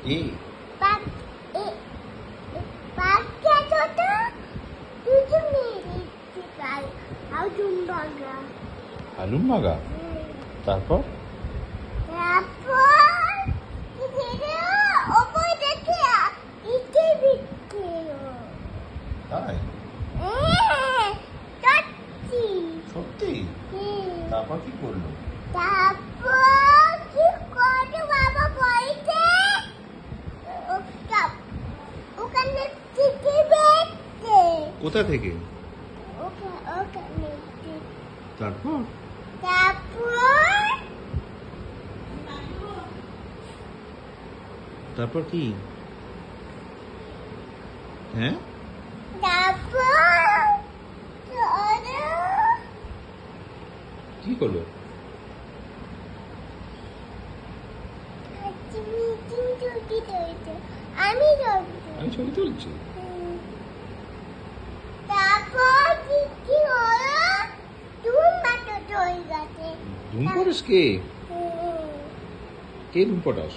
কি হালুম বাগা। তারপর তাই সত্যি? তারপর কি করলো? কোথা থেকে? তারপর তারপর কি? হ্যাঁ কি করলো? আমি ছবি তুলছি। ধুম পড়াস? কে ধুম পড়াস?